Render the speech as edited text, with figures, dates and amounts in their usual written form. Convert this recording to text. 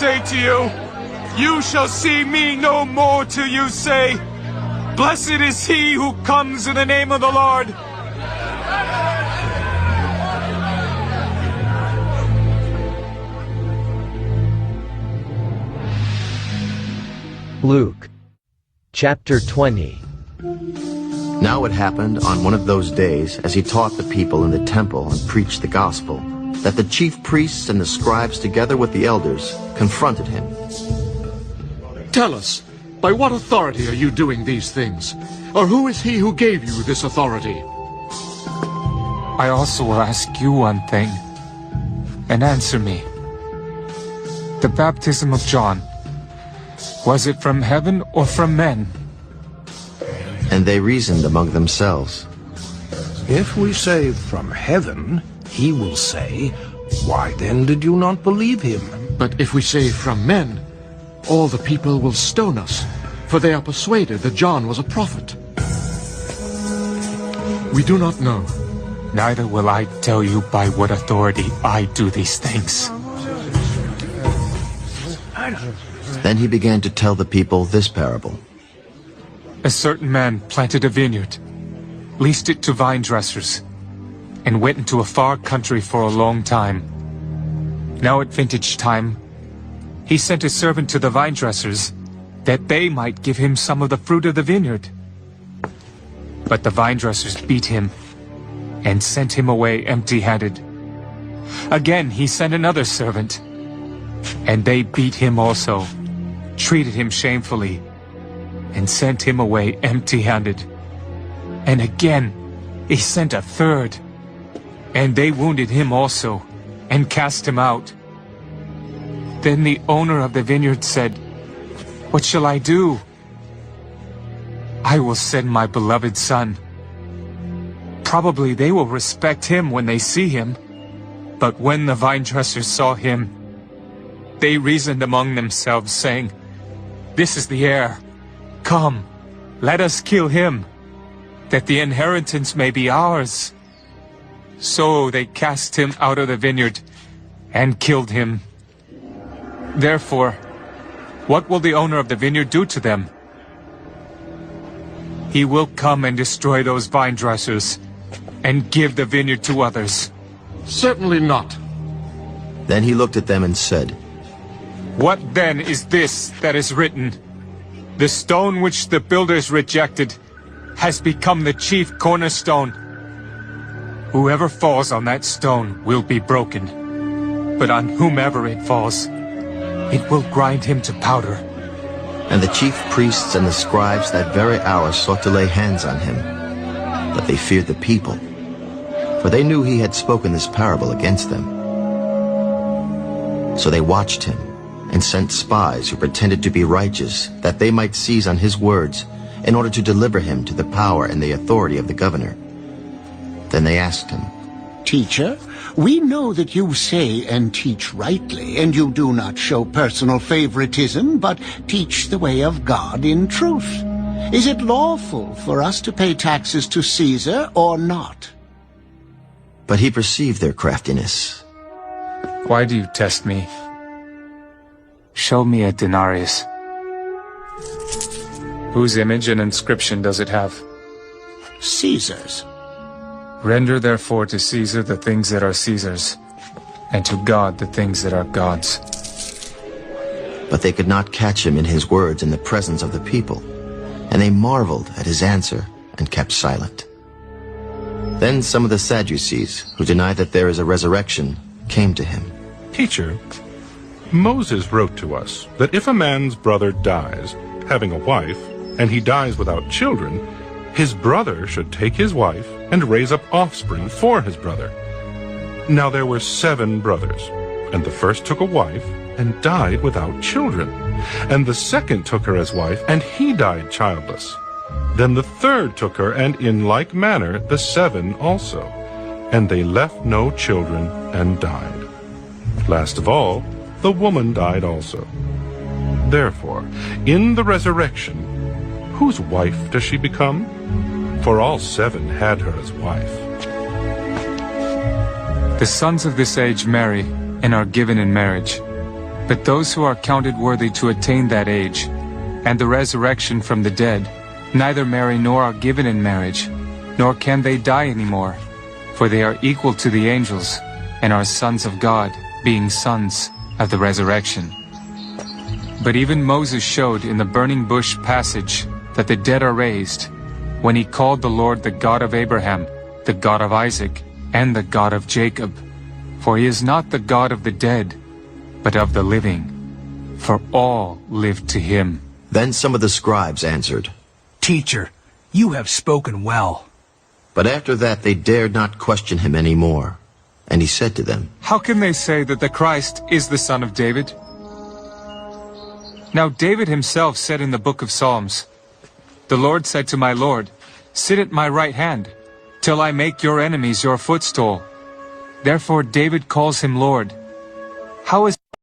say to you, you shall see me no more till you say, Blessed is he who comes in the name of the Lord. Luke, chapter 20. Now it happened on one of those days, as he taught the people in the temple and preached the gospel, that the chief priests and the scribes, together with the elders, confronted him. Tell us, by what authority are you doing these things? Or who is he who gave you this authority? I also will ask you one thing, and answer me. The baptism of John, was it from heaven or from men? And they reasoned among themselves. If we say from heaven, he will say, Why then did you not believe him? But if we say from men, all the people will stone us, for they are persuaded that John was a prophet. We do not know. Neither will I tell you by what authority I do these things. Then he began to tell the people this parable. A certain man planted a vineyard, leased it to vine dressers, and went into a far country for a long time. Now at vintage time, he sent a servant to the vine dressers, that they might give him some of the fruit of the vineyard. But the vine dressers beat him, and sent him away empty-handed. Again he sent another servant, and they beat him also, treated him shamefully, and sent him away empty-handed. And again he sent a third, and they wounded him also, and cast him out. Then the owner of the vineyard said, What shall I do? I will send my beloved son. Probably they will respect him when they see him. But when the vine dressers saw him, they reasoned among themselves, saying, This is the heir. Come, let us kill him, that the inheritance may be ours. So they cast him out of the vineyard and killed him. Therefore, what will the owner of the vineyard do to them? He will come and destroy those vine dressers and give the vineyard to others. Certainly not. Then he looked at them and said, What then is this that is written? The stone which the builders rejected has become the chief cornerstone. Whoever falls on that stone will be broken, but on whomever it falls, it will grind him to powder. And the chief priests and the scribes that very hour sought to lay hands on him. But they feared the people, for they knew he had spoken this parable against them. So they watched him, and sent spies who pretended to be righteous, that they might seize on his words, in order to deliver him to the power and the authority of the governor. Then they asked him, Teacher, we know that you say and teach rightly, and you do not show personal favoritism, but teach the way of God in truth. Is it lawful for us to pay taxes to Caesar or not? But he perceived their craftiness. Why do you test me? Show me a denarius. Whose image and inscription does it have? Caesar's. Render therefore to Caesar the things that are Caesar's, and to God the things that are God's. But they could not catch him in his words in the presence of the people, and they marveled at his answer and kept silent. Then some of the Sadducees, who deny that there is a resurrection, came to him. Teacher, Moses wrote to us that if a man's brother dies, having a wife, and he dies without children, his brother should take his wife and raise up offspring for his brother. Now there were 7 brothers, and the first took a wife and died without children. And the second took her as wife, and he died childless. Then the third took her, and in like manner the 7 also. And they left no children and died. Last of all, the woman died also. Therefore, in the resurrection, whose wife does she become? For all 7 had her as wife. The sons of this age marry and are given in marriage, But those who are counted worthy to attain that age, and the resurrection from the dead, neither marry nor are given in marriage, nor can they die anymore, for they are equal to the angels, and are sons of God, being sons of the resurrection. But even Moses showed in the burning bush passage that the dead are raised, when he called the Lord the God of Abraham, the God of Isaac, and the God of Jacob. For he is not the God of the dead, but of the living, for all live to him. Then some of the scribes answered, Teacher, you have spoken well. But after that they dared not question him any more. And he said to them, How can they say that the Christ is the son of David? Now David himself said in the book of Psalms, The Lord said to my Lord, Sit at my right hand, till I make your enemies your footstool. Therefore David calls him Lord. How is